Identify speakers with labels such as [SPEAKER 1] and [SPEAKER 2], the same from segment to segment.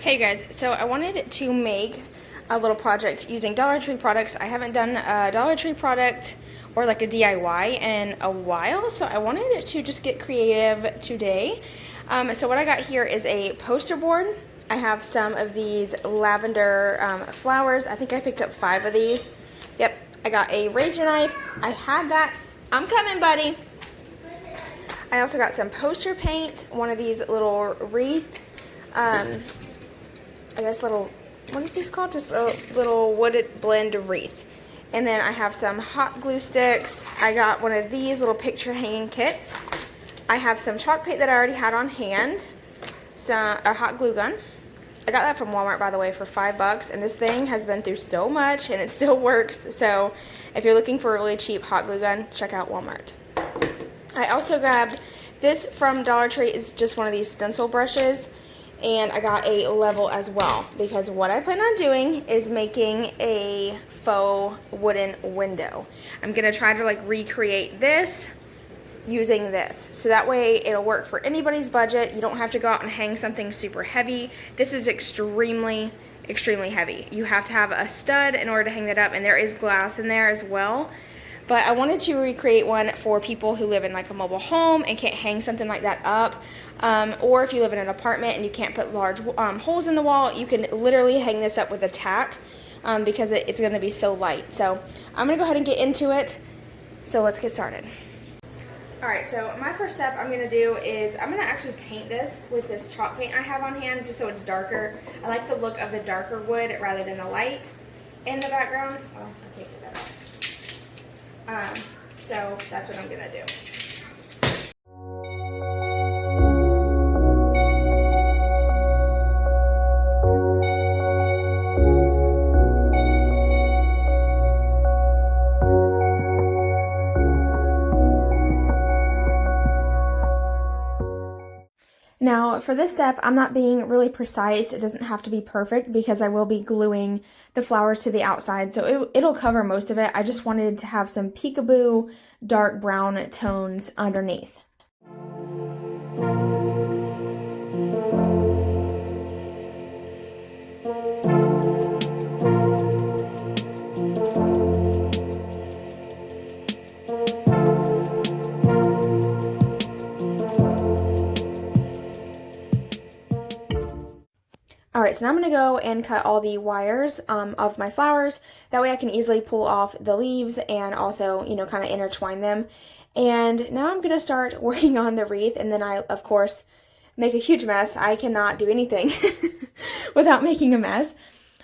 [SPEAKER 1] Hey guys, so I wanted to make a little project using Dollar Tree products. I haven't done a Dollar Tree product or like a DIY in a while, so I wanted to just get creative today. So what I got here is a poster board. I have some of these lavender flowers. I think I picked up 5 of these. Yep, I got a razor knife. I had that. I'm coming, buddy. I also got some poster paint, one of these little wreath, I guess little, what are these called? Just a little wooded blend wreath. And then I have some hot glue sticks. I got one of these little picture hanging kits. I have some chalk paint that I already had on hand. A hot glue gun. I got that from Walmart, by the way, for $5. And this thing has been through so much and it still works. So if you're looking for a really cheap hot glue gun, check out Walmart. I also grabbed this from Dollar Tree. It's just one of these stencil brushes. And I got a level as well, because what I plan on doing is making a faux wooden window. I'm going to try to like recreate this using this. So that way it'll work for anybody's budget. You don't have to go out and hang something super heavy. This is extremely heavy. You have to have a stud in order to hang that up, and there is glass in there as well. But I wanted to recreate one for people who live in like a mobile home and can't hang something like that up. Or if you live in an apartment and you can't put large holes in the wall, you can literally hang this up with a tack because it's going to be so light. So I'm going to go ahead and get into it. So let's get started. Alright, so my first step I'm going to do is I'm going to actually paint this with this chalk paint I have on hand just so it's darker. I like the look of the darker wood rather than the light in the background. Oh, I can't get that out. So that's what I'm gonna do. Now, for this step, I'm not being really precise. It doesn't have to be perfect because I will be gluing the flowers to the outside, so it'll cover most of it. I just wanted to have some peekaboo dark brown tones underneath. Alright, so now I'm going to go and cut all the wires of my flowers. That way I can easily pull off the leaves and also, you know, kind of intertwine them. And now I'm going to start working on the wreath, and then I, of course, make a huge mess. I cannot do anything without making a mess.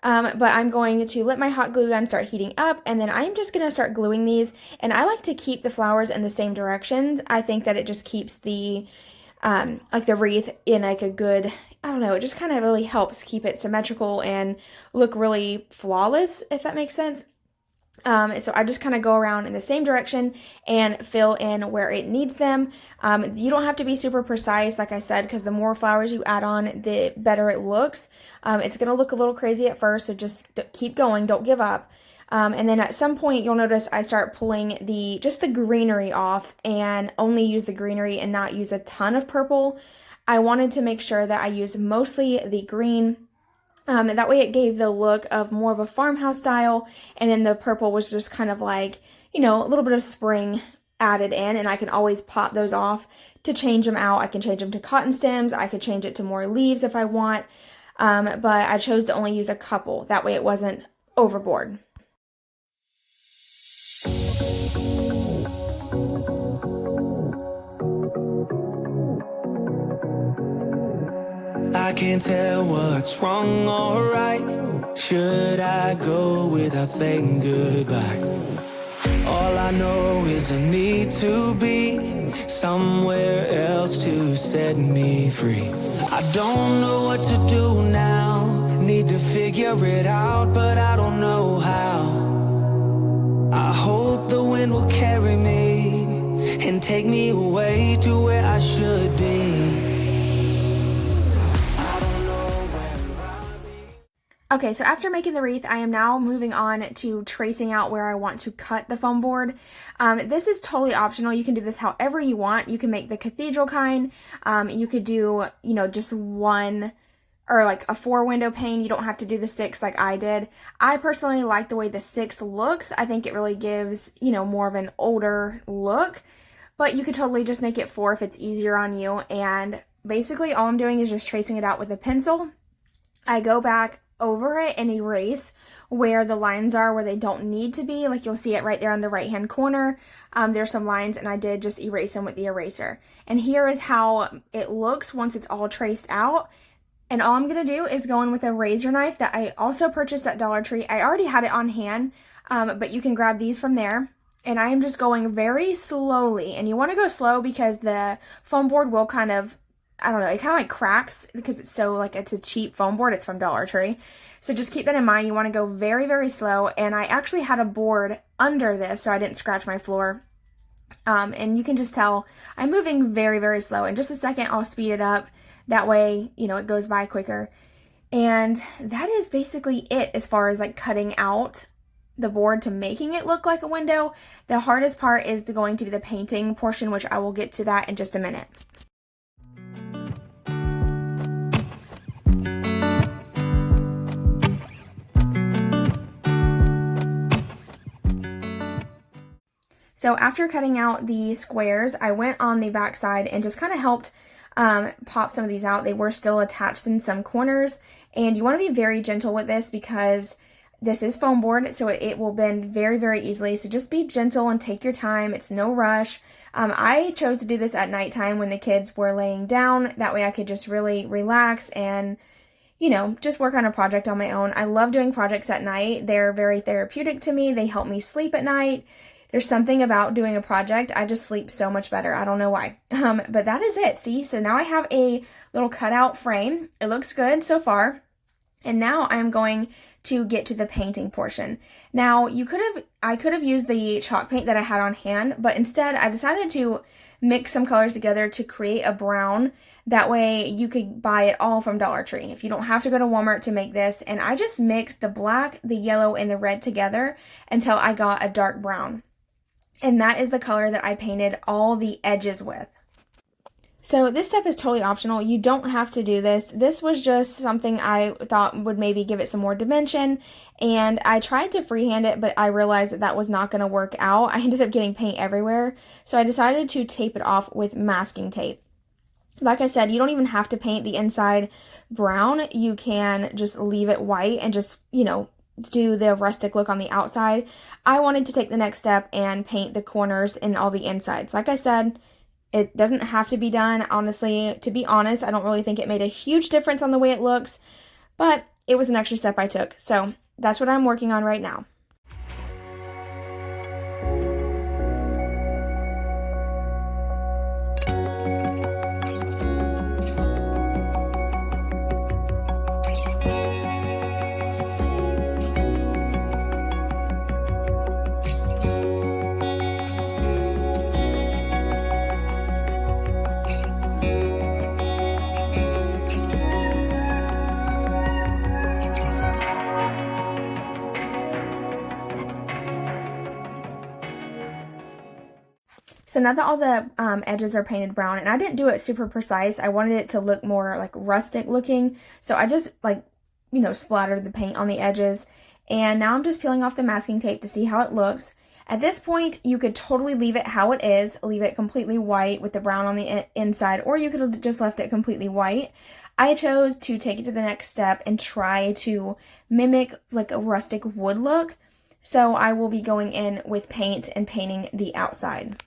[SPEAKER 1] But I'm going to let my hot glue gun start heating up, and then I'm just going to start gluing these. And I like to keep the flowers in the same directions. I think that it just keeps the like the wreath in like a good, I don't know, it just kind of really helps keep it symmetrical and look really flawless, if that makes sense. So I just kind of go around in the same direction and fill in where it needs them. You don't have to be super precise, like I said, because the more flowers you add on, the better it looks. It's going to look a little crazy at first, so just keep going, don't give up. And then at some point, you'll notice I start pulling just the greenery off and only use the greenery and not use a ton of purple. I wanted to make sure that I used mostly the green. And that way it gave the look of more of a farmhouse style. And then the purple was just kind of like, you know, a little bit of spring added in. And I can always pop those off to change them out. I can change them to cotton stems. I could change it to more leaves if I want. But I chose to only use a couple. That way it wasn't overboard.
[SPEAKER 2] I can't tell what's wrong or right. Should I go without saying goodbye? All I know is I need to be somewhere else to set me free. I don't know what to do now. Need to figure it out, but I don't know how. I hope the wind will carry me and take me away to where I should be.
[SPEAKER 1] Okay, so after making the wreath, I am now moving on to tracing out where I want to cut the foam board. This is totally optional. You can do this however you want. You can make the cathedral kind. You could do, you know, just one or like a 4-window pane. You don't have to do the 6 like I did. I personally like the way the 6 looks. I think it really gives, you know, more of an older look, but you could totally just make it 4 if it's easier on you. And basically all I'm doing is just tracing it out with a pencil. I go back over it and erase where the lines are, where they don't need to be. Like you'll see it right there on the right hand corner. There's some lines and I did just erase them with the eraser. And here is how it looks once it's all traced out. And all I'm going to do is go in with a razor knife that I also purchased at Dollar Tree. I already had it on hand, but you can grab these from there. And I'm just going very slowly. And you want to go slow because the foam board will kind of, I don't know, it kind of like cracks because it's so like, it's a cheap foam board. It's from Dollar Tree. So just keep that in mind. You want to go very, very slow. And I actually had a board under this so I didn't scratch my floor. And you can just tell I'm moving very, very slow. In just a second, I'll speed it up. That way, you know, it goes by quicker. And that is basically it as far as like cutting out the board to making it look like a window. The hardest part is going to be the painting portion, which I will get to that in just a minute. So after cutting out the squares, I went on the back side and just kind of helped pop some of these out. They were still attached in some corners, and you want to be very gentle with this because this is foam board, so it will bend very, very easily. So just be gentle and take your time. It's no rush. I chose to do this at nighttime when the kids were laying down. That way I could just really relax and, you know, just work on a project on my own. I love doing projects at night. They're very therapeutic to me. They help me sleep at night. There's something about doing a project. I just sleep so much better. I don't know why. But that is it. See, so now I have a little cutout frame. It looks good so far. And now I'm going to get to the painting portion. Now I could have used the chalk paint that I had on hand, but instead I decided to mix some colors together to create a brown. That way you could buy it all from Dollar Tree. If you don't have to go to Walmart to make this. And I just mixed the black, the yellow, and the red together until I got a dark brown. And that is the color that I painted all the edges with. So this step is totally optional. You don't have to do this. This was just something I thought would maybe give it some more dimension. And I tried to freehand it, but I realized that that was not going to work out. I ended up getting paint everywhere. So I decided to tape it off with masking tape. Like I said, you don't even have to paint the inside brown. You can just leave it white and just, you know, do the rustic look on the outside. I wanted to take the next step and paint the corners and all the insides. Like I said, it doesn't have to be done. Honestly, to be honest, I don't really think it made a huge difference on the way it looks, but it was an extra step I took. So that's what I'm working on right now. So now that all the edges are painted brown, and I didn't do it super precise, I wanted it to look more like rustic looking. So I just like, you know, splattered the paint on the edges. And now I'm just peeling off the masking tape to see how it looks. At this point, you could totally leave it how it is, leave it completely white with the brown on the inside, or you could have just left it completely white. I chose to take it to the next step and try to mimic like a rustic wood look. So I will be going in with paint and painting the outside.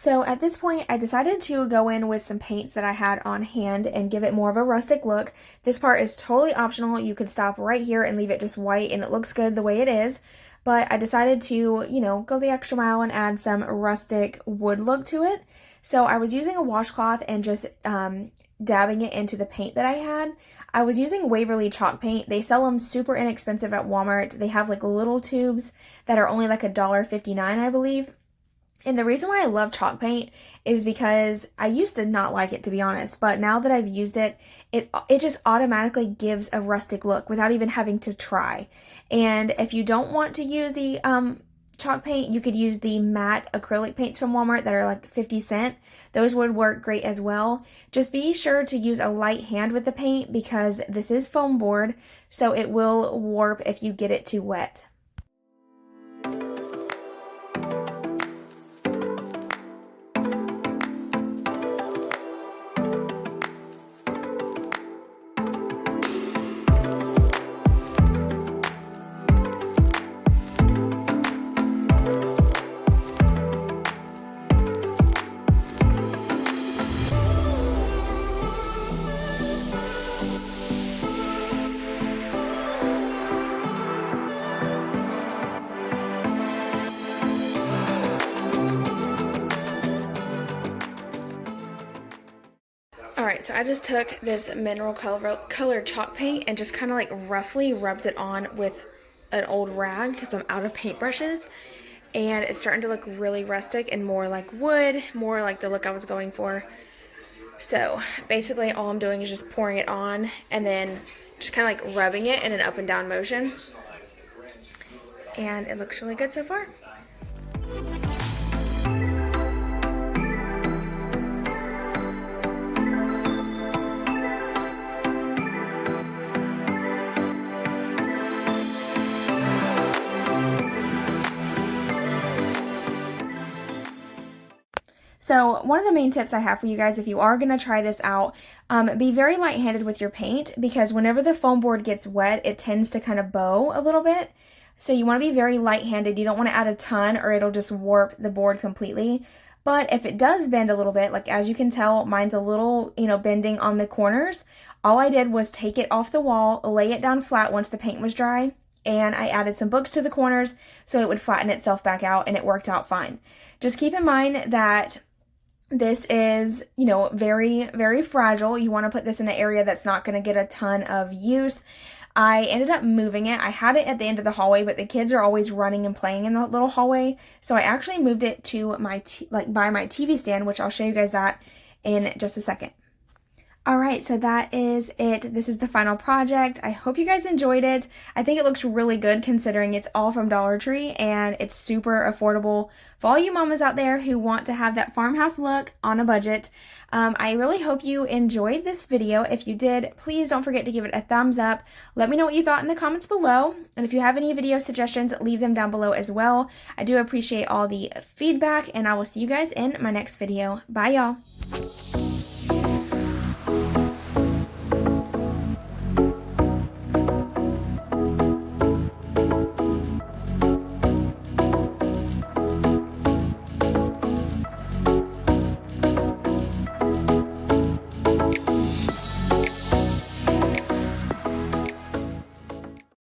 [SPEAKER 1] So at this point, I decided to go in with some paints that I had on hand and give it more of a rustic look. This part is totally optional. You could stop right here and leave it just white and it looks good the way it is. But I decided to, go the extra mile and add some rustic wood look to it. So I was using a washcloth and just dabbing it into the paint that I had. I was using Waverly chalk paint. They sell them super inexpensive at Walmart. They have like little tubes that are only like $1.59, I believe. And the reason why I love chalk paint is because I used to not like it, to be honest, but now that I've used it, it just automatically gives a rustic look without even having to try. And if you don't want to use the chalk paint, you could use the matte acrylic paints from Walmart that are like 50 cents. Those would work great as well. Just be sure to use a light hand with the paint because this is foam board, so it will warp if you get it too wet. Alright, so I just took this mineral color chalk paint and just kind of like roughly rubbed it on with an old rag because I'm out of paintbrushes. And it's starting to look really rustic and more like wood, more like the look I was going for. So basically all I'm doing is just pouring it on and then just kind of like rubbing it in an up and down motion. And it looks really good so far. So one of the main tips I have for you guys, if you are going to try this out, be very light-handed with your paint because whenever the foam board gets wet, it tends to kind of bow a little bit. So you want to be very light-handed. You don't want to add a ton or it'll just warp the board completely. But if it does bend a little bit, like as you can tell, mine's a little, bending on the corners. All I did was take it off the wall, lay it down flat once the paint was dry, and I added some books to the corners so it would flatten itself back out, and it worked out fine. Just keep in mind that this is, very, very fragile. You want to put this in an area that's not going to get a ton of use. I ended up moving it. I had it at the end of the hallway, but the kids are always running and playing in the little hallway. So I actually moved it to my by my TV stand, which I'll show you guys that in just a second. All right, so that is it. This is the final project. I hope you guys enjoyed it. I think it looks really good considering it's all from Dollar Tree and it's super affordable for all you mamas out there who want to have that farmhouse look on a budget. I really hope you enjoyed this video. If you did, please don't forget to give it a thumbs up. Let me know what you thought in the comments below. And if you have any video suggestions, leave them down below as well. I do appreciate all the feedback and I will see you guys in my next video. Bye y'all.